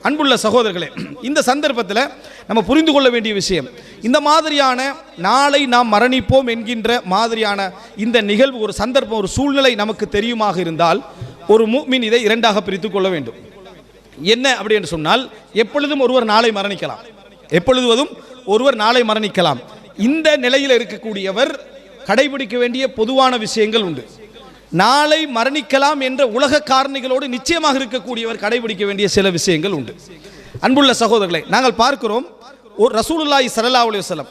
அன்புள்ள சகோதரர்களே, இந்த சந்தர்ப்பத்தில் நம்ம புரிந்து கொள்ள வேண்டிய விஷயம், இந்த மாதிரியான நாளை நாம் மரணிப்போம் என்கின்ற மாதிரியான இந்த நிகழ்வு, ஒரு சந்தர்ப்பம், ஒரு சூழ்நிலை நமக்கு தெரியுமாக இருந்தால் ஒரு முஃமின் இதை இரண்டாக பிரித்து கொள்ள வேண்டும். என்ன அப்படி என்று சொன்னால், எப்பொழுதும் ஒருவர் நாளை மரணிக்கலாம், எப்பொழுதும் ஒருவர் நாளை மரணிக்கலாம். இந்த நிலையில் இருக்கக்கூடியவர் கடைபிடிக்க வேண்டிய பொதுவான விஷயங்கள் உண்டு. நாளை மரணிக்கலாம் என்ற உலக காரணிகளோடு நிச்சயமாக இருக்கக்கூடியவர் கடைபிடிக்க வேண்டிய சில விஷயங்கள் உண்டு. அன்புள்ள சகோதரர்களை, நாங்கள் பார்க்கிறோம், ஒரு ரசூலுல்லாஹி ஸல்லல்லாஹு அலைஹி வஸல்லம்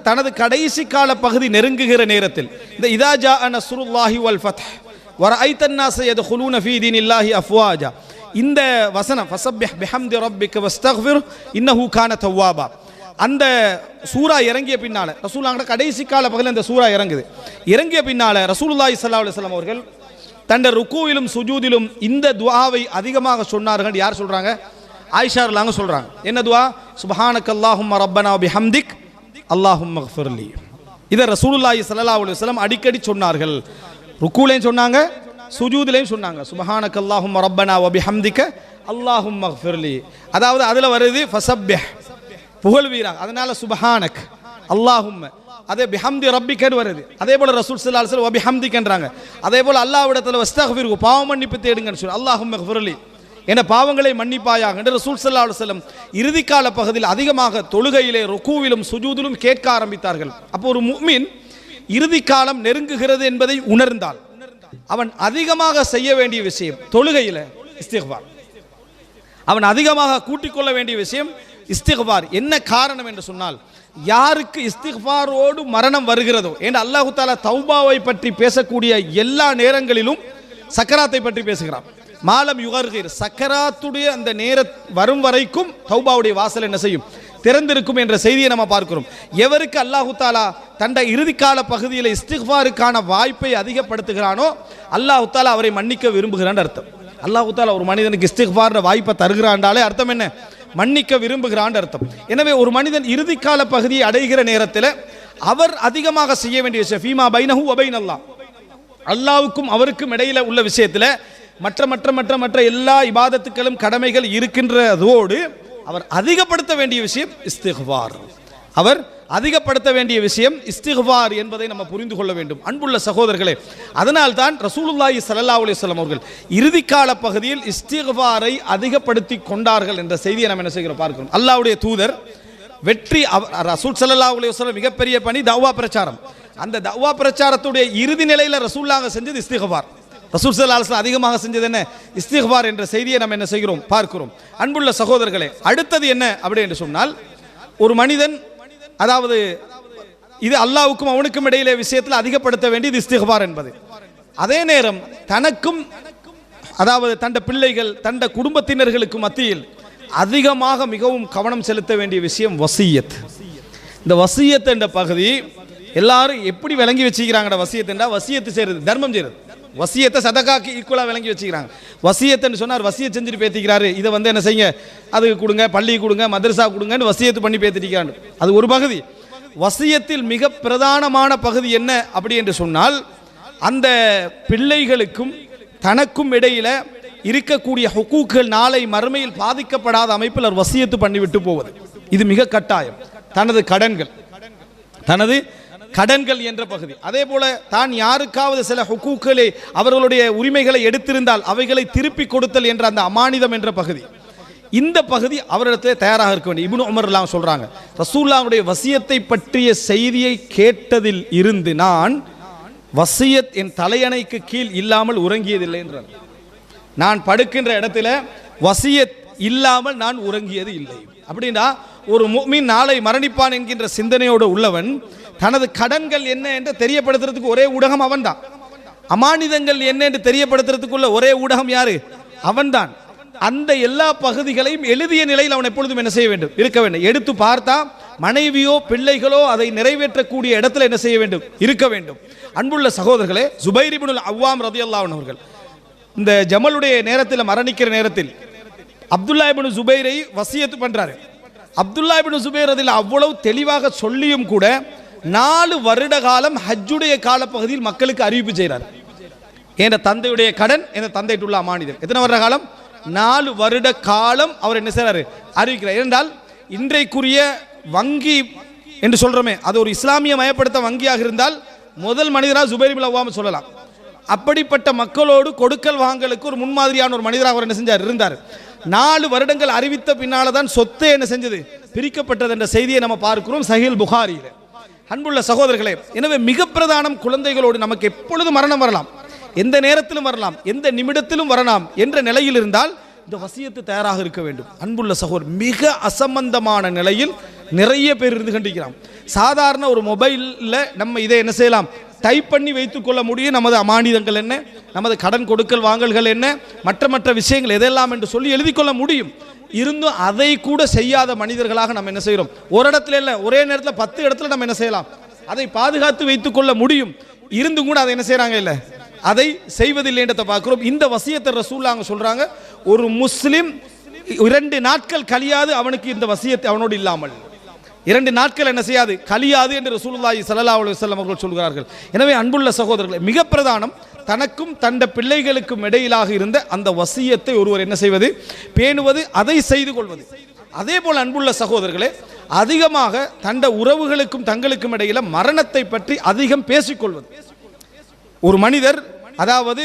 தனது கடைசி கால பகுதி நெருங்குகிற நேரத்தில் இந்த இதா ஜாஅ நஸ்ருல்லாஹி வல் ஃபத்ஹ் வரஐத்தன் நாஸ யதுகுலூன ஃபீ தீனில்லாஹி அஃப்வாஜா, இந்த வசனம் ஃபஸப்பிஹ் பிஹம்தி ரப்பிக வஸ்தக்ஃபிர் இன்னஹு கான தவ்வாபா, அந்த சூரா இறங்கிய பின்னால, ரசூலுல்லாஹ் கடைசி கால பகுதியில் அந்த சூரா இறங்கிய பின்னால ரசூலுல்லாஹி ஸல்லல்லாஹு அலைஹி வஸல்லம் அவர்கள் தன்னுடைய ருக்கூவிலும் சுஜூதிலும் இந்த துஆவை அதிகமாக சொன்னார்கள். யார் சொல்றாங்க? ஆயிஷா ரலியல்லாஹு சொல்றாங்க. என்ன துஆ? சுப்ஹானக்கல்லாஹும்ம ரப்பனா பிஹம்திக் அல்லாஹும்ம ஃக்ஃபிர்லி. இதை ரசூலுல்லாஹி ஸல்லல்லாஹு அலைஹி வஸல்லம் அடிக்கடி சொன்னார்கள். ருக்கூலையும் சொன்னாங்க, சுஜூதிலையும் சொன்னாங்க, சுப்ஹானக்கல்லாஹும்ம ரப்பனா வபிஹம்திக அல்லாஹும்ம ஃக்ஃபிர்லி. அதாவது அதுல வருது ஃபஸப்பிஹ், புகழ்வீராக, அதனால சுபஹானக் அல்லாஹும்ம, அதே பிஹம்தி ரப்பிக்கன்னு வருது. அதே போல ரசூல் ஸல்லல்லாஹு அலைஹி வஸல்லம் வபிஹம்திகன்றாங்க. அதே போல அல்லாஹ்விடத்தில் வஸ்தக்ஃபிர், பாவ மன்னிப்பு தேடுங்கன்னு சொல்லி அல்லாஹும்ம ஃக்ஃபிர்லி, என பாவங்களை மன்னிப்பாயாக என்று ரசூல் ஸல்லல்லாஹு அலைஹி வஸல்லம் இறுதி கால பகுதியில் அதிகமாக தொழுகையிலே ருக்கூவிலும் சுஜூதிலும் கேட்க ஆரம்பித்தார்கள். அப்போ ஒரு முஃமின் இறுதி காலம் நெருங்குகிறது என்பதை உணர்ந்தால் அவன் அதிகமாக செய்ய வேண்டிய விஷயம் தொழுகையில் இஸ்திக்பார். அவன் அதிகமாக கூட்டிக் கொள்ள வேண்டிய விஷயம் இஸ்திக்பார். என்ன காரணம் என்று சொன்னால், யாருக்கு இஸ்திக்பாரோடு மரணம் வருகிறதோ, என்று அல்லாஹு தஆலா தௌபாவை பற்றி பேசக்கூடிய எல்லா நேரங்களிலும் சக்கராத்தை பற்றி பேசுகிறான். மாலம் யுகர்கிர், சக்கராத்துடைய அந்த நேர வரும் வரைக்கும் தௌபாவுடைய வாசல் என்ன செய்யும்? திறந்திருக்கும் என்ற செய்தியை நம்ம பார்க்கிறோம். எவருக்கு அல்லாஹு தஆலா தன்னுடைய இறுதிக்கால பகுதியில் இஸ்திக்பாருக்கான வாய்ப்பை அதிகப்படுத்துகிறானோ அல்லாஹு தஆலா அவரை மன்னிக்க விரும்புகிறான் அர்த்தம். அல்லாஹு தஆலா ஒரு மனிதனுக்கு இஸ்திக்பார் வாய்ப்பை தருகிறான்டாலே அர்த்தம் என்ன? மன்னிக்க விரும்புகிறான் அர்த்தம். எனவே ஒரு மனிதன் இறுதிக்கால பகுதியை அடைகிற நேரத்தில் அவர் அதிகமாக செய்ய வேண்டிய விஷயம் ஃபீமா பைனஹு வ பைனல்லாஹ், அல்லாஹ்வுக்கும் அவருக்கும் இடையில உள்ள விஷயத்தில் மற்ற மற்ற மற்ற மற்ற எல்லா இபாதத்துக்களும் கடமைகள் இருக்கின்றதோடு அவர் அதிகப்படுத்த வேண்டிய விஷயம் இஸ்திக்பார். அவர் அதிகப்படுத்த வேண்டிய விஷயம் இஸ்திக்பார் என்பதை நம்ம புரிந்து கொள்ள வேண்டும். அன்புள்ள சகோதரர்களே, அதனால் தான் ரசூலுல்லாஹி ஸல்லல்லாஹு அலைஹி வஸல்லம் அவர்கள் இறுதிக்கால பகுதியில் இஸ்திக்பாரை அதிகப்படுத்தி கொண்டார்கள் என்ற செய்தியை நம்ம என்ன செய்கிறோம் பார்க்கிறோம். அல்லாஹ்வுடைய தூதர் வெற்றி, ரசூல் ஸல்லல்லாஹு அலைஹி வஸல்லம் மிகப்பெரிய பணி தஅவா பிரச்சாரம். அந்த தஅவா பிரச்சாரத்துடைய இறுதி நிலையில் ரசூலுல்லாஹ் செஞ்சது இஸ்திக்பார். ரசூல் ஸல்லல்லாஹு அலைஹி வஸல்லம் அதிகமாக செஞ்சது என்ன? இஸ்திக்பார் என்ற செய்தியை நம்ம என்ன செய்கிறோம் பார்க்கிறோம். அன்புள்ள சகோதரர்களே, அடுத்தது என்ன அப்படி என்று சொன்னால், ஒரு மனிதன், அதாவது இது அல்லாஹ்வுக்கும் அவனுக்கும் இடையிலே விஷயத்தில் அதிகப்படுத்த வேண்டியது இஸ்திக்பார் என்பது. அதே நேரம் தனக்கும், அதாவது தண்ட பிள்ளைகள் தண்ட குடும்பத்தினர்களுக்கு மத்தியில் அதிகமாக மிகவும் கவனம் செலுத்த வேண்டிய விஷயம் வசியத். இந்த வசியத் என்ற பகுதி எல்லாரும் எப்படி விளங்கி வச்சுக்கிறாங்க? வசியத் என்றால் வசியத்து செய்யறது, தர்மம் செய்யறது. வசியத்தை சதகாக்கு ஈக்குவலாக விளங்கி வச்சுக்கிறாங்க. வசியத்துன்னு சொன்னார், வசியத் செஞ்சுட்டு பேத்திக்கிறாரு, இதை வந்து என்ன செய்யுங்க, அதுக்கு கொடுங்க, பள்ளி கொடுங்க, மதரசா கொடுங்கன்னு வசியத்து பண்ணி பேத்திக்கிறாங்க. அது ஒரு பகுதி. வசியத்தில் மிக பிரதானமான பகுதி என்ன அப்படி என்று சொன்னால், அந்த பிள்ளைகளுக்கும் தனக்கும் இடையில இருக்கக்கூடிய ஹுக்கூக்கள் நாளை மறுமையில் பாதிக்கப்படாத அமைப்பில் அவர் வசியத்து பண்ணிவிட்டு போவது, இது மிக கட்டாயம். தனது கடன்கள் என்ற பகுதி. அதே போல தான் யாருக்காவது சில ஹுக்கூக்களை, அவர்களுடைய உரிமைகளை எடுத்திருந்தால் அவைகளை திருப்பி கொடுத்தல் என்ற அந்த அமானிதம் என்ற பகுதி, இந்த பகுதி அவரிடத்திலே தயாராக இருக்க வேண்டும். இப்னு உமர் எல்லாம் சொல்றாங்க, ரசூலுல்லாஹ்வுடைய வசியத்தை பற்றிய செய்தியை கேட்டதில் இருந்து நான் வசியத் என் தலையணைக்கு கீழ் இல்லாமல் உறங்கியதில்லை என்றார். நான் படுக்கின்ற இடத்துல வசியத் இல்லாமல் நான் உறங்கியது இல்லை. அப்படின்னா ஒரு முஃமின் நாளை மரணிப்பான் என்கின்ற சிந்தனையோடு உள்ளவன் தனது கடன்கள் என்ன என்று தெரியப்படுத்துறதுக்கு ஒரே ஊடகம் அவன்தான். அமானிதங்கள் என்ன என்று தெரியப்படுத்துறதுக்குள்ள ஒரே ஊடகம் யாரு? அவன்தான். அந்த எல்லா பகுதிகளையும் எழுதிய நிலையில் அவன் எப்பொழுதும் என்ன செய்ய வேண்டும்? இருக்க வேண்டும். எடுத்து பார்த்தா மனைவியோ பிள்ளைகளோ அதை நிறைவேற்றக்கூடிய இடத்துல என்ன செய்ய வேண்டும்? இருக்க வேண்டும். அன்புள்ள சகோதரர்களே, ஜுபைர் இப்னுல் அவ்வாம் ரலியல்லாஹு அன்ஹு அவர்கள் இந்த ஜமலுடைய நேரத்தில் மரணிக்கிற நேரத்தில் அப்துல்லா இப்னு ஜுபைரை வசியத்து பண்றாரு. அப்துல்லா இப்னு ஜுபைர் அதில் அவ்வளவு தெளிவாக சொல்லியும் கூட 4 வருட காலம் ஹஜ்ஜுடைய காலப்பகுதியில் மக்களுக்கு அறிவிப்பு செய்கிறார். என் தந்தையுடைய கடன், என் தந்தைட்டுள்ள அமானிதம். எத்தனை வருட காலம்? 4 வருட காலம் அவர் என்ன செய்றாரு அறிவிக்கிறார். என்றால் இன்றைக்குரிய வங்கி என்று சொல்றோமே, அது ஒரு இஸ்லாமிய மயப்படுத்த வங்கியாக இருந்தால் முதல் மனிதராக ஜுபைர் இப்னு அவ்வாம் சொல்லலாம். அப்படிப்பட்ட மக்களோடு கொடுக்கல் வாங்கலுக்கு ஒரு முன்மாதிரியான ஒரு மனிதராக அவர் என்ன செஞ்சார் இருந்தார். 4 வருடங்கள் அறிவித்த பின்னால தான் சொத்து என்ன செஞ்சது பிரிக்கப்பட்டது என்ற செய்தியை நம்ம பார்க்கிறோம் சஹீஹ் புகாரியில. அன்புள்ள சகோதரர்களே, எனவே மிக பிரதானம் குழந்தைகளோடு நமக்கு எப்பொழுது மரணம் வரலாம், எந்த நேரத்திலும் வரலாம், எந்த நிமிடத்திலும் வரலாம் என்ற நிலையில் இருந்தால் இந்த வசியத்து தயாராக இருக்க வேண்டும். அன்புள்ள சகோதரர், மிக அசம்பந்தமான நிலையில் நிறைய பேர் இருந்து கண்டிக்கிறான். சாதாரண ஒரு மொபைலில் நம்ம இதை என்ன செய்யலாம், டைப் பண்ணி வைத்துக் கொள்ள முடியும். நமது அமானிதங்கள் என்ன, நமது கடன் கொடுக்கல் வாங்கல்கள் என்ன, மற்ற விஷயங்கள் எதெல்லாம் என்று சொல்லி எழுதி கொள்ள முடியும். இருந்தும் அதை கூட செய்யாத மனிதர்களாக நம்ம என்ன செய்கிறோம். ஒரு இடத்துல இல்லை, ஒரே நேரத்தில் 10 இடத்துல நம்ம என்ன செய்யலாம், அதை பாதுகாத்து வைத்துக் கொள்ள முடியும். இருந்தும் கூட அதை என்ன செய்யறாங்க, இல்லை அதை செய்வதில்லை என்றதை பார்க்கிறோம். இந்த வசியத்தை ரசூலுல்லாஹ் சொல்றாங்க, ஒரு முஸ்லிம் 2 நாட்கள் கழியாது அவனுக்கு இந்த வசியத்தை அவனோடு இல்லாமல் 2 நாட்கள் என்ன செய்யாது கழியாது என்று ரசூலுல்லாஹி ஸல்லல்லாஹு அலைஹி வஸல்லம் அவர்கள் சொல்கிறார்கள். எனவே அன்புள்ள சகோதரர்களே, மிக பிரதானம் தனக்கும் தந்த பிள்ளைகளுக்கும் இடையிலாக இருந்த அந்த வசியத்தை ஒருவர் என்ன செய்வது, பேணுவது, அதை செய்து கொள்வது. அதே போல் அன்புள்ள சகோதரர்களே, அதிகமாக தந்த உறவுகளுக்கும் தங்களுக்கும் இடையில மரணத்தை பற்றி அதிகம் பேசிக்கொள்வது. ஒரு மனிதர் அதாவது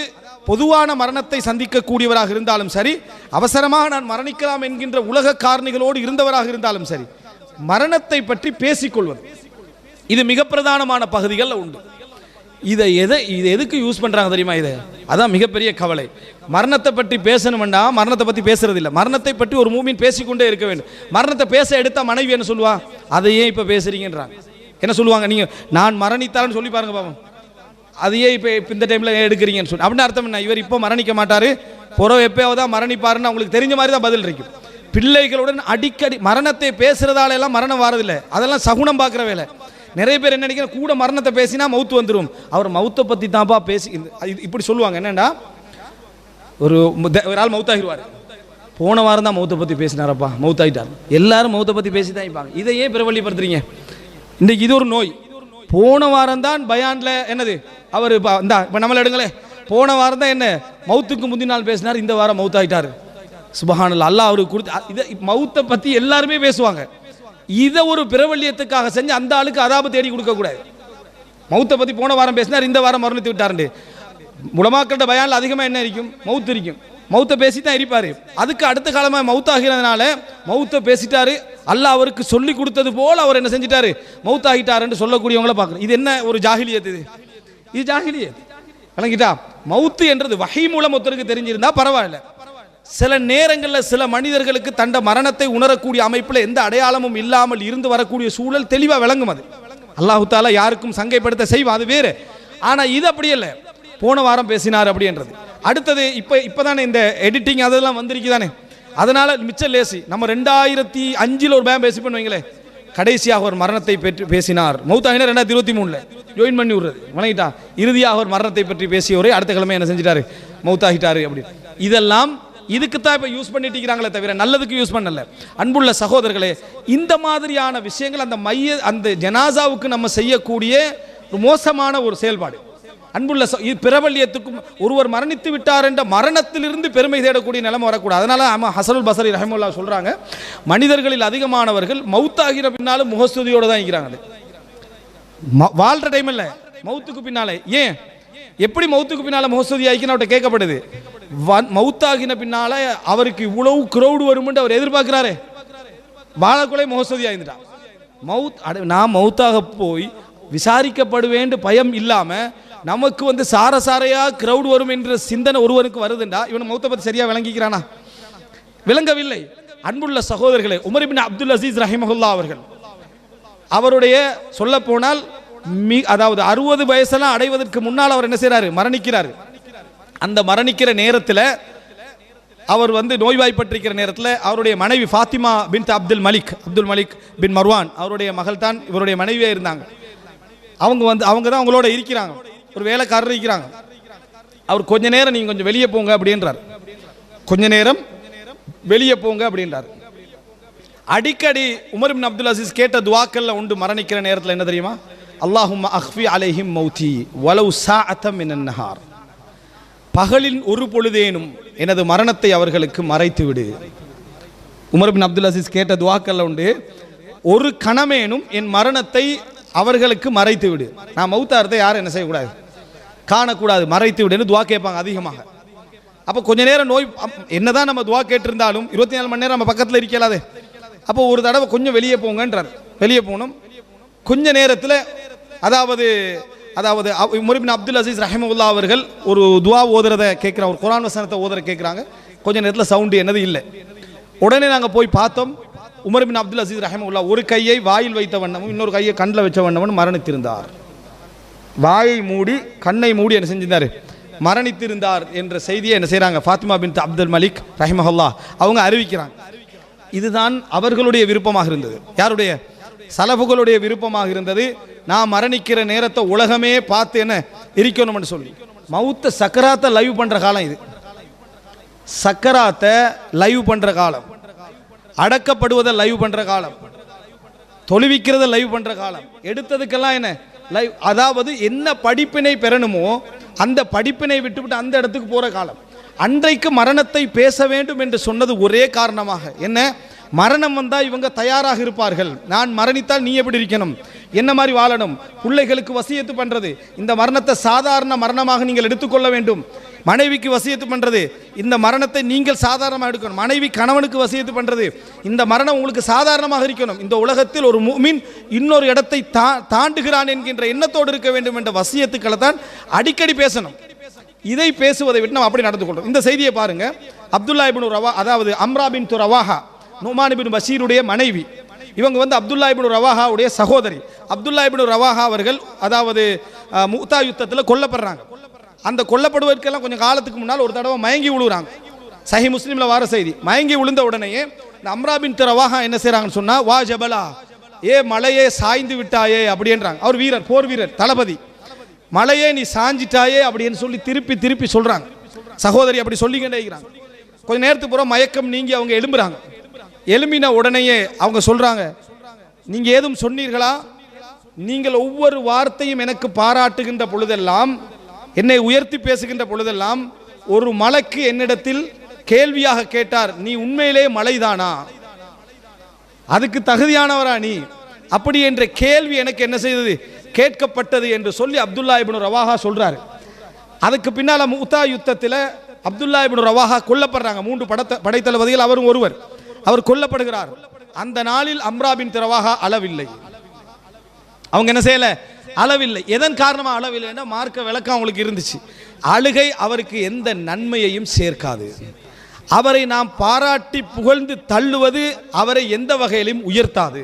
பொதுவான மரணத்தை சந்திக்கக்கூடியவராக இருந்தாலும் சரி, அவசரமாக நான் மரணிக்கலாம் என்கின்ற உலக காரணிகளோடு இருந்தவராக இருந்தாலும் சரி, மரணத்தை பற்றி பேசிக்கொள்வது இது மிக பிரதானமான பகுதிகளில் உண்டு. இதை எதுக்கு யூஸ் பண்றாங்க தெரியுமா? இதை அதான் மிகப்பெரிய கவலை. மரணத்தை பற்றி பேசணும்னா மரணத்தை பற்றி பேசுறது இல்லை. மரணத்தை பற்றி ஒரு மூமின் பேசிக்கொண்டே இருக்க வேண்டும். மரணத்தை பேச எடுத்தா மனைவி என்ன சொல்லுவா, அதையே இப்ப பேசுறீங்கன்றாங்க. என்ன சொல்லுவாங்க, நீங்க நான் மரணித்தான்னு சொல்லி பாருங்க பாவம், அதையே இப்போ இந்த டைமில் எடுக்கிறீங்கன்னு சொல்லி. அப்படின்னு அர்த்தம் என்ன, இவர் இப்போ மரணிக்க மாட்டார், புறவு எப்போயாவது தான் மரணிப்பாருன்னு அவங்களுக்கு தெரிஞ்ச மாதிரி தான் பதில் இருக்கும். பிள்ளைகளுடன் அடிக்கடி மரணத்தை பேசுறதால எல்லாம் மரணம் வாரதில்லை, அதெல்லாம் சகுனம் பார்க்குற வேலை. நிறைய பேர் என்ன நினைக்கிற, கூட மரணத்தை பேசினா மவுத்து வந்துடும், அவர் மவுத்தை பற்றி தான்ப்பா பேசி இப்படி சொல்லுவாங்க. என்னென்னா ஒரு ஆள் மவுத்தாகிடுவார், போன வாரம் தான் மவுத்தை பற்றி பேசினாரப்பா, மவுத்தாகிட்டார். எல்லாரும் மவுத்தை பற்றி பேசி தான் இருப்பாங்க. இதையே பிரபலியப்படுத்துறீங்க. இன்றைக்கு இது ஒரு நோய். போன வாரம் தான் பயான்ல என்னது அவர் இப்போ நம்மள எடுங்களே, போன வாரம் தான் என்ன மவுத்துக்கு முந்தின நாள் பேசினார், இந்த வாரம் மவுத்தாயிட்டார். சுபஹானல்லாஹ், அல்லாஹ் அவருக்கு கொடுத்து இதை மவுத்தை பற்றி எல்லாருமே பேசுவாங்க. இதை ஒரு பிரபல்யத்துக்காக செஞ்சு அந்த ஆளுக்கு அதாபு தேடி கொடுக்க கூடாது. மவுத்தை பற்றி போன வாரம் பேசினார், இந்த வாரம் மரணித்து விட்டாருண்டு. உலமாக்கள்கிட்ட பயான்ல அதிகமாக என்ன இருக்கும், மவுத்து இருக்கும். மவுத்தை பேசி தான் இருப்பார். அதுக்கு அடுத்த காலமாக மவுத்தாகிறதுனால மவுத்தை பேசிட்டாரு, அல்லாஹ் அவருக்கு சொல்லி கொடுத்தது போல் அவர் என்ன செஞ்சிட்டாரு, மவுத்தாகிட்டாருன்னு சொல்லக்கூடியவங்கள பார்க்கணும். இது என்ன ஒரு ஜாஹிலியத், இது ஜாஹிலியத். வழங்கிட்டா மவுத்து என்றது வஹி மூலம் ஒருத்தருக்கு தெரிஞ்சிருந்தா பரவாயில்ல. சில நேரங்களில் சில மனிதர்களுக்கு தண்ட மரணத்தை உணரக்கூடிய அமைப்பில் எந்த அடையாளமும் இல்லாமல் இருந்து வரக்கூடிய சூழல் தெளிவாக விளங்கும். அது அல்லாஹு தாலா யாருக்கும் சங்கைப்படுத்த செய்வான், அது வேறு. ஆனால் இது அப்படி இல்லை, போன வாரம் பேசினார் அப்படின்றது. அடுத்தது இப்போதானே இந்த எடிட்டிங் அதெல்லாம் வந்திருக்குதானே, அதனால மிச்சம் லேசி. நம்ம 2005 ஒரு பேம் பேசி பண்ணுவீங்களே, கடைசியாக ஒரு மரணத்தை பற்றி பேசினார், மௌத்தாகினார் 2023 ஜாயின் பண்ணி விடுறது வணங்கிட்டா. இறுதியாக ஒரு மரணத்தை பற்றி பேசியவரே அடுத்த கிழமை என்ன செஞ்சிட்டாரு, மௌத்தாகிட்டாரு அப்படி. இதெல்லாம் இதுக்குத்தான் இப்போ யூஸ் பண்ணிட்டு இருக்கிறாங்களே தவிர நல்லதுக்கு யூஸ் பண்ணல. அன்புள்ள சகோதரர்களே, இந்த மாதிரியான விஷயங்கள் அந்த ஜனாசாவுக்கு நம்ம செய்யக்கூடிய மோசமான ஒரு செயல்பாடு. அன்புள்ள பிரபல்யத்துக்கும் ஒருவர் மரணித்து விட்டார் என்ற மரணத்திலிருந்து பெருமை தேடக்கூடிய நிலைமை வரக்கூடாது. அதனால ஹசனுல் பஸரி ரஹிமஹுல்லாஹ் சொல்றாங்க, மனிதர்களில் அதிகமானவர்கள் மவுத்தாகிற பின்னாலும் முகஸ்துதியோடு தான் இருக்கிறாங்க. வாழ்ற டைம் இல்லை, மவுத்துக்கு பின்னாலே. ஏன் எப்படி மவுத்துக்கு பின்னால முகஸ்துதி ஆகிக்கணும் அவர்கிட்ட கேட்கப்படுது. மவுத்தாகின பின்னால அவருக்கு இவ்வளவு கிரௌடு வரும்னு அவர் எதிர்பார்க்கிறாரே, வாழக்குள்ளே முகஸ்துதி ஆகிட்டான். நான் மவுத்தாக போய் விசாரிக்கப்படுவேன் பயம் இல்லாம நமக்கு சாரசாரையா கிரௌட் வரும் என்ற சிந்தனை ஒருவருக்கு வருதுண்டா, இவன் மௌத்தை பத்தி சரியா விளங்கிக்கிறானா? விளங்கவில்லை. அன்புள்ள சகோதரர்களே, உமர் இப்னு அப்துல் அசீஸ் ரஹிமஹுல்லாஹ் அவர்கள் அவருடைய சொல்ல போனால் அதாவது 60 வயசெல்லாம் அடைவதற்கு முன்னால் அவர் என்ன செய்யறாரு, மரணிக்கிறார். அந்த மரணிக்கிற நேரத்தில் அவர் நோய்வாய்ப்பட்டிருக்கிற நேரத்தில் அவருடைய மனைவி ஃபாத்திமா பின்த் அப்துல் மலிக் பின் மர்வான் அவருடைய மகள் தான் இவருடைய மனைவியா இருந்தாங்க. அவங்க தான் அவங்களோட இருக்கிறாங்க, ஒரு வேலைக்காரர் இருக்கிறாங்க. அவர் கொஞ்ச நேரம் நீங்க கொஞ்சம் வெளியே போங்க அப்படின்றார், கொஞ்ச நேரம் வெளியே போங்க அப்படின்றார். அடிக்கடி உமர் இப்னு அப்துல் அசீஸ் கேட்ட துஆக்கள்ல உண்டு மரணிக்கிற நேரத்தில் என்ன தெரியுமா, அல்லாஹும்ம அக்ஃபி அலைஹிம் மௌதி வலவ் சாஅத்தம் மினன் நஹார். பகலின் ஒரு பொழுதேனும் எனது மரணத்தை அவர்களுக்கு மறைத்து விடு. உமர் பின் அப்துல் அசீஸ் கேட்ட துவாக்கல்ல உண்டு, ஒரு கணமேனும் என் மரணத்தை அவர்களுக்கு மறைத்து விடு. நான் மௌத்தாரத்தை யாரும் என்ன செய்யக்கூடாது, காணக்கூடாது, மறைத்து விடுன்னு துவா கேட்பாங்க அதிகமாக. அப்போ கொஞ்ச நேரம் நோய் என்னதான் நம்ம துவா கேட்டிருந்தாலும் 24 மணி நேரம் நம்ம பக்கத்தில் இருக்கலாதே. அப்போ ஒரு தடவை கொஞ்சம் வெளியே போங்கன்றார். வெளியே போகணும். கொஞ்ச நேரத்தில் அதாவது உமர் பின் அப்துல் அசீஸ் ரஹிமஹுல்லாஹ் அவர்கள் ஒரு துவா ஓதுறதை கேட்குறாங்க, ஒரு குர்ஆன் வசனத்தை ஓதுற கேட்குறாங்க. கொஞ்ச நேரத்தில் சவுண்டு என்னது இல்லை. உடனே நாங்கள் போய் பார்த்தோம். உமர் பின் அப்துல் அசீஸ் ரஹிமஹுல்லாஹ் ஒரு கையை வாயில் வைத்த வண்ணமும் இன்னொரு கையை கண்ணில் வச்ச வண்ணமும் மரணித்திருந்தார். வாயை மூடி கண்ணை மூடி என்ன செஞ்சிருந்தார், மரணித்திருந்தார் என்ற செய்தியை என்ன செய்கிறாங்க, ஃபாத்திமா பின் அப்துல் மலிக் ரஹிமஹுல்லாஹ் அவங்க அறிவிக்கிறாங்க. இதுதான் அவர்களுடைய விருப்பமாக இருந்தது. யாருடைய? சலஃபுகளுடைய விருப்பமாக இருந்தது. நான் மரணிக்கிற நேரத்தை உலகமே பார்த்து என்ன இருக்கணும்னு சொல்லி மவுத்த சக்கராத்தை லைவ் பண்ணுற காலம் இது. சக்கராத்தை லைவ் பண்ணுற காலம், அடக்கப்படுவதை லைவ் பண்ணுற காலம், தொழுவிக்கிறத லைவ் பண்ணுற காலம், எடுத்ததுக்கெல்லாம் என்ன லைவ். அதாவது என்ன படிப்பினை பெறணுமோ அந்த படிப்பினை விட்டுவிட்டு அந்த இடத்துக்கு போகிற காலம். அன்றைக்கு மரணத்தை பேச வேண்டும் என்று சொன்னது ஒரே காரணமாக என்ன, மரணம் வந்தால் இவங்க தயாராக இருப்பார்கள். நான் மரணித்தால் நீ எப்படி இருக்கணும், என்ன மாதிரி வாழணும், பிள்ளைகளுக்கு வசியத்து பண்ணுறது, இந்த மரணத்தை சாதாரண மரணமாக நீங்கள் எடுத்துக்கொள்ள வேண்டும். மனைவிக்கு வசியத்து பண்ணுறது, இந்த மரணத்தை நீங்கள் சாதாரணமாக எடுக்கணும். மனைவி கணவனுக்கு வசியத்து பண்ணுறது, இந்த மரணம் உங்களுக்கு சாதாரணமாக இருக்கணும். இந்த உலகத்தில் ஒரு முஃமின் இன்னொரு இடத்தை தாண்டுகிறான் என்கின்ற எண்ணத்தோடு இருக்க வேண்டும் என்ற வசியத்துக்களை தான் அடிக்கடி பேசணும். இதை பேசுவதை விட்டு நம்ம அப்படி நடந்து கொள்றோம். இந்த செய்தியை பாருங்க. அப்துல்லா இப்னு ரவா, அதாவது அம்ரா பின் ரவாஹா, நுமான் இப்னு பஷீருடைய மனைவி. இவங்க வந்து அப்துல்லா இப்னு ரவாஹாவுடைய சகோதரி. அப்துல்லா இப்னு ரவாஹா அவர்கள் அதாவது முக்தா யுத்தத்தில் கொல்லப்படுறாங்க. அந்த கொல்லப்படுவதற்கெல்லாம் கொஞ்சம் காலத்துக்கு முன்னால் ஒரு தடவை மயங்கி விழுறாங்க. சஹி முஸ்லீமில் வார செய்தி. மயங்கி விழுந்த உடனேயே இந்த அம்ரா பின் ரவாஹா என்ன செய்கிறாங்கன்னு சொன்னால், வா ஜபலா, ஏ மலையே சாய்ந்து விட்டாயே அப்படின்றாங்க. அவர் வீரர், போர் வீரர், தளபதி. மலையே நீ சாஞ்சிட்டாயே அப்படின்னு சொல்லி திருப்பி திருப்பி சொல்கிறாங்க. சகோதரி அப்படி சொல்லிக்கிட்டே இருக்கிறாங்க. கொஞ்ச நேரத்துக்கு பூரா மயக்கம் நீங்கி அவங்க எழும்புறாங்க. எழும்பின உடனேயே அவங்க சொல்கிறாங்க, நீங்கள் ஏதும் சொன்னீர்களா? நீங்கள் ஒவ்வொரு வார்த்தையும் எனக்கு பாராட்டுகின்ற பொழுதெல்லாம், என்னை உயர்த்தி பேசுகின்ற பொழுதெல்லாம் ஒரு மலக்கு என்னிடத்தில் கேள்வியாக கேட்டார், நீ உண்மையிலே மலைதானா, அதுக்கு தகுதியானவரா நீ, அப்படி என்ற கேள்வி எனக்கு என்ன செய்தது, கேட்கப்பட்டது என்று சொல்லி அப்துல்லா இப்னு ரவாஹா சொல்றாரு. அதுக்கு பின்னால் முக்தா யுத்தத்தில் அப்துல்லா இப்னு ரவாஹா கொல்லப்படுறாங்க. 3 படைத்தளபதிகள் அவரும் ஒருவர். அவர் கொல்லப்படுகிறார். அந்த நாளில் அம்ரா பின் ரவாஹா அளவில்லை. அவங்க என்ன செய்யல, அளவில்லை. எதன் காரணமாக அளவில்லைன்னா மார்க்க விளக்கம் அவங்களுக்கு இருந்துச்சு. அழுகை அவருக்கு எந்த நன்மையையும் சேர்க்காது. அவரை நாம் பாராட்டி புகழ்ந்து தள்ளுவது அவரை எந்த வகையிலும் உயர்த்தாது.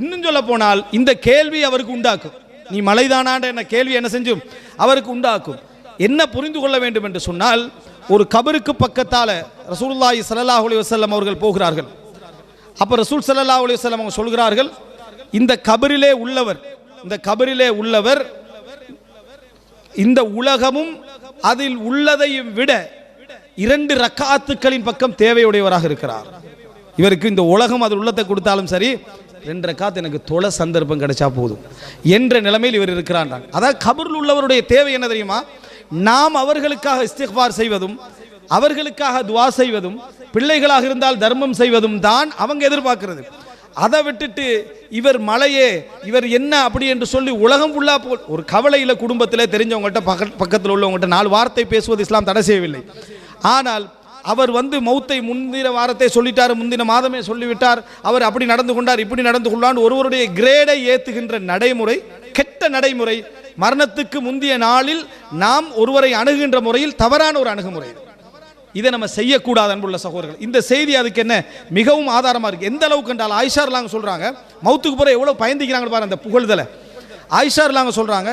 இன்னும் சொல்ல போனால் இந்த கேள்வி அவருக்கு உண்டாக்கும். நீ மலைதானான்ற என்ன கேள்வி என்ன செஞ்சும் அவருக்கு உண்டாக்கும். என்ன புரிந்து கொள்ள வேண்டும் என்று சொன்னால், ஒரு கபருக்கு பக்கத்தால ரசூலுல்லாஹி ஸல்லல்லாஹு அலைஹி வஸல்லம் அவர்கள் போகிறார்கள். அப்ப ரசூல் ஸல்லல்லாஹு அலைஹி வஸல்லம் அவங்க சொல்கிறார்கள், இந்த கபரிலே உள்ளவர் இந்த உலகமும் அதில் உள்ளதையும் விட 2 ரக்காத்துக்களின் பக்கம் தேவையுடையவராக இருக்கிறார். இவருக்கு இந்த உலகம் அதில் உள்ளத்தை கொடுத்தாலும் சரி, 2 ரக்காத் எனக்கு தொலை சந்தர்ப்பம் கிடைச்சா போதும் என்ற நிலைமையில் இவர் இருக்கிறான். அதாவது கபரில் உள்ளவருடைய தேவை என்ன தெரியுமா? நாம் அவர்களுக்காக இஸ்திக்ஃபார் செய்வதும், அவர்களுக்காக துவா செய்வதும், பிள்ளைகளாக இருந்தால் தர்மம் செய்வதும் தான் அவங்க எதிர்பார்க்கிறது. அதை விட்டுட்டு இவர் மலையே, இவர் என்ன அப்படி என்று சொல்லி உலகம் ஃபுல்லா ஒரு கவலையில் குடும்பத்தில் தெரிஞ்சவங்கள்ட்ட பக்கத்தில் உள்ளவங்கள்ட்ட 4 வார்த்தை பேசுவது இஸ்லாம் தடை செய்யவில்லை. ஆனால் அவர் வந்து மௌத்தை முந்தின வாரத்தை சொல்லிட்டார், முந்தின மாதமே சொல்லிவிட்டார், அவர் அப்படி நடந்து கொண்டார், இப்படி நடந்து கொண்டார், ஒருவருடைய கிரேடை ஏற்றுகின்ற நடைமுறை கெட்ட நடைமுறை. மரணத்துக்கு முந்திய நாளில் நாம் ஒருவரை அணுகின்ற முறையில் தவறான ஒரு அணுகுமுறை. இதை நம்ம செய்யக்கூடாது அன்புள்ள சகோதரர்கள். இந்த செய்தி அதுக்கு என்ன மிகவும் ஆதாரமாக இருக்குது. எந்த அளவுக்கு என்றால் ஆயிஷா ரலியல்லாஹு சொல்கிறாங்க, மௌத்துக்கு பிறகு எவ்வளோ பயந்துக்கிறாங்க பாரு அந்த புகழ்தலை. ஆயிஷா ரலியல்லாஹு சொல்கிறாங்க,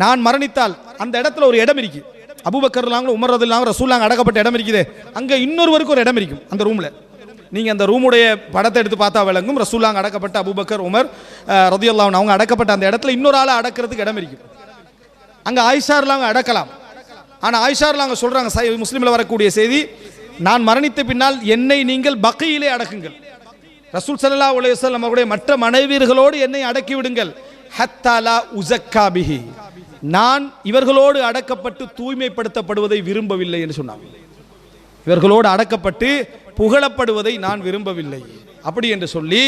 நான் மரணித்தால் அந்த இடத்துல ஒரு இடம் இருக்கு, அபூபக்கர் ரலியல்லாஹு, உமர் ரலியல்லாஹு, ரசூலுல்லாஹ் அடக்கப்பட்ட இடம் இருக்குது, அங்கே இன்னொருவருக்கு ஒரு இடம் இருக்கும் அந்த ரூமில். நீங்கள் அந்த ரூமுடைய படத்தை எடுத்து பார்த்தா விளங்கும். ரசூலுல்லாஹ் அடக்கப்பட்ட அபூபக்கர், உமர் ரலியல்லாஹு அவங்க அடக்கப்பட்ட அந்த இடத்துல இன்னொரு ஆளை அடக்கிறதுக்கு இடம் இருக்கும். அங்கே ஆயிஷா ரலியல்லாஹு அடக்கலாம். ஆனால் ஆயிஷா ரலியல்லாஹு சொல்கிறாங்க, முஸ்லீமில் வரக்கூடிய செய்தி, நான் மரணித்த பின்னால் என்னை நீங்கள் பக்கியிலே அடக்குங்கள், ரசூல் ஸல்லல்லாஹு அலைஹி வஸல்லம் அவருடைய மற்ற மனைவியர்களோடு என்னை அடக்கி விடுங்கள், ஹத்தா லா உஸக்கா பிஹி, நான் இவர்களோடு அடக்கப்பட்டு தூய்மைப்படுத்தப்படுவதை விரும்பவில்லை என்று சொன்னான். இவர்களோடு அடக்கப்பட்டு புகழப்படுவதை நான் விரும்பவில்லை அப்படி என்று சொல்லி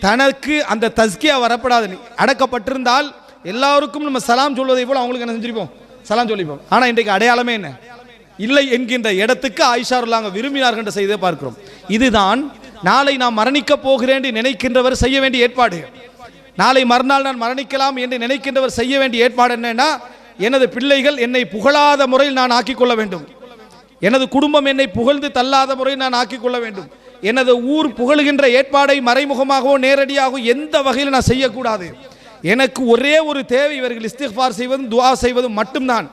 தனக்கு அந்த தஸ்கியா வரப்படாது. அடக்கப்பட்டிருந்தால் எல்லாருக்கும் நம்ம சலாம் சொல்வதை போல அவங்களுக்கு என்ன செஞ்சிருப்போம், சலாம் சொல்லிப்போம். ஆனால் இன்றைக்கு அடையாளமே என்ன இல்லை என்கின்ற இடத்துக்கு ஆயிஷா ரலியல்லாஹு விரும்பினார்கள் என்ற செய்தியை பார்க்கிறோம். இதுதான் நாளை நாம் மரணிக்க போகிறேன் என்று நினைக்கின்றவர் செய்ய வேண்டிய ஏற்பாடு. நாளை மறுநாள் நான் மரணிக்கலாம் என்று நினைக்கின்றவர் செய்ய வேண்டிய ஏற்பாடு என்னன்னா, எனது பிள்ளைகள் என்னை புகழாத முறையில் நான் ஆக்கிக் கொள்ள வேண்டும், எனது குடும்பம் என்னை புகழ்ந்து தள்ளாத முறையில் நான் ஆக்கிக் கொள்ள வேண்டும், எனது ஊர் புகழுகின்ற ஏற்பாடை மறைமுகமாகவோ நேரடியாகவோ எந்த வகையில் நான் செய்யக்கூடாது. எனக்கு ஒரே ஒரு தேவை, இவர்கள் இஸ்திக்ஃபார் செய்வதும் துஆ செய்வதும் மட்டும்தான்.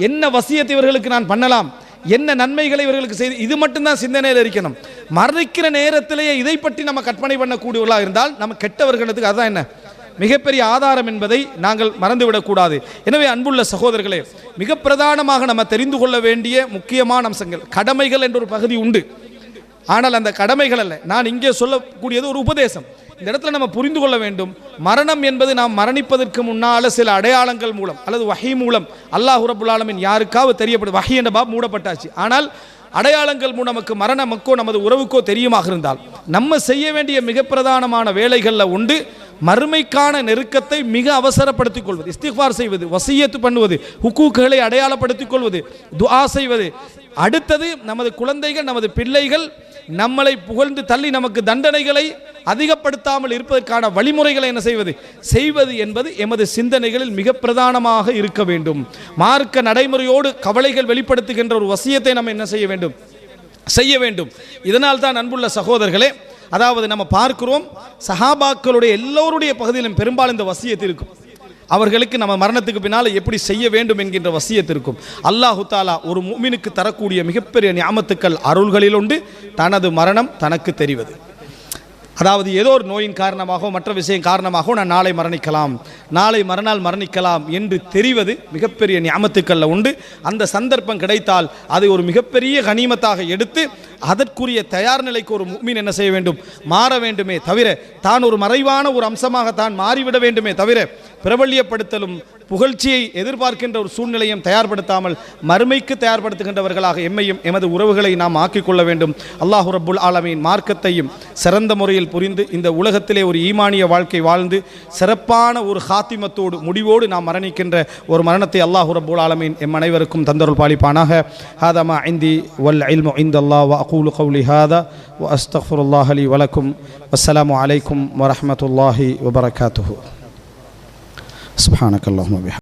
என்ன வசியத்தை இவர்களுக்கு நான் பண்ணலாம், என்ன நன்மைகளை இவர்களுக்கு செய்து, இது மட்டும்தான் சிந்தனையில் இருக்கணும். மரணிக்கிற நேரத்திலேயே இதை பற்றி நம்ம கற்பனை பண்ணக்கூடியவர்களாக இருந்தால் நம்ம கெட்டவர்களுக்கு அதுதான் என்ன மிகப்பெரிய ஆதாரம் என்பதை நாங்கள் மறந்துவிடக்கூடாது. எனவே அன்புள்ள சகோதரர்களே, மிக பிரதானமாக நம்ம தெரிந்து கொள்ள வேண்டிய முக்கியமான அம்சங்கள், கடமைகள் என்ற ஒரு பகுதி உண்டு. ஆனால் அந்த கடமைகள் அல்ல, நான் இங்கே சொல்லக்கூடியது ஒரு உபதேசம். இந்த இடத்துல நம்ம புரிந்து கொள்ள வேண்டும், மரணம் என்பது நாம் மரணிப்பதற்கு முன்னால் சில அடையாளங்கள் மூலம் அல்லது வஹி மூலம் அல்லாஹ் ரப்புல் ஆலமீன் யாருக்காவது தெரியப்படும். வஹி என்ற பாப் மூடப்பட்டாச்சு. ஆனால் அடையாளங்கள் மூலம் நமக்கு மரணமக்கோ நமது உறவுக்கோ தெரியுமாக இருந்தால் நம்ம செய்ய வேண்டிய மிக பிரதானமான வேலைகளில் உண்டு மறுமைக்கான நெருக்கத்தை மிக அவசரப்படுத்திக் கொள்வது, இஸ்திக்ஃபார் செய்வது, வசியத்து பண்ணுவது, ஹுக்கூக்குகளை அடையாளப்படுத்திக் கொள்வது, துஆ செய்வது. அடுத்தது நமது குழந்தைகள் நமது பிள்ளைகள் நம்மளை புகழ்ந்து தள்ளி நமக்கு தண்டனைகளை அதிகப்படுத்தாமல் இருப்பதற்கான வழிமுறைகளை என்ன செய்வது என்பது எமது சிந்தனைகளில் மிக பிரதானமாக இருக்க வேண்டும். மார்க்க நடைமுறையோடு கவலைகள் வெளிப்படுத்துகின்ற ஒரு வசியத்தை நம்ம என்ன செய்ய வேண்டும். இதனால் தான் அன்புள்ள சகோதரர்களே, அதாவது நம்ம பார்க்கிறோம் சஹாபாக்களுடைய எல்லோருடைய பகுதியிலும் பெரும்பாலும் இந்த வசியத்து இருக்கும். அவர்களுக்கு நம்ம மரணத்துக்கு பின்னால் எப்படி செய்ய வேண்டும் என்கின்ற வசியத்து இருக்கும். அல்லாஹு தாலா ஒரு முஃமினுக்கு தரக்கூடிய மிகப்பெரிய நியாமத்துக்கள் அருள்களில் உண்டு தனது மரணம் தனக்கு தெரிவது. அதாவது ஏதோ ஒரு நோயின் காரணமாகவோ மற்ற விஷயம் காரணமாகவோ நான் நாளை மரணிக்கலாம், நாளை மறுநாள் மரணிக்கலாம் என்று தெரிவது மிகப்பெரிய நியாமத்துக்களில் உண்டு. அந்த சந்தர்ப்பம் கிடைத்தால் அதை ஒரு மிகப்பெரிய கனிமத்தாக எடுத்து அதற்குரிய தயார் நிலைக்கு ஒரு முஃமின் என்ன செய்ய வேண்டும், மாற வேண்டுமே தவிர தான் ஒரு மறைவான ஒரு அம்சமாக தான் மாறிவிட வேண்டுமே தவிர பிரபல்யப்படுத்தலும் புகழ்ச்சியை எதிர்பார்க்கின்ற ஒரு சூழ்நிலையும் தயார்படுத்தாமல் மறுமைக்கு தயார்படுத்துகின்றவர்களாக எம்மையும் எமது உறவுகளை நாம் ஆக்கிக்கொள்ள வேண்டும். அல்லாஹ் ரப்புல் ஆலமீன் மார்க்கத்தையும் சிறந்த முறையில் புரிந்து இந்த உலகத்திலே ஒரு ஈமானிய வாழ்க்கை வாழ்ந்து சிறப்பான ஒரு ஹாத்திமத்தோடு முடிவோடு நாம் மரணிக்கின்ற ஒரு மரணத்தை அல்லாஹ் ரப்புல் ஆலமீன் எம் அனைவருக்கும் தந்தருள் பாலிப்பானாக. ஹாதா மா இந்தி வல் இல்மு இந்தல்லாஹ் வ அகூலு கௌலி ஹாதா வ அஸ்தக்ஃபிருல்லாஹ லி வ லக்கும். அஸ்ஸலாமு அலைக்கும் வ ரஹ்மத்துல்லாஹி வ பரகாத்துஹு. சுப்ஹானக்கல்லாஹும்ம வ பிஹம்திக.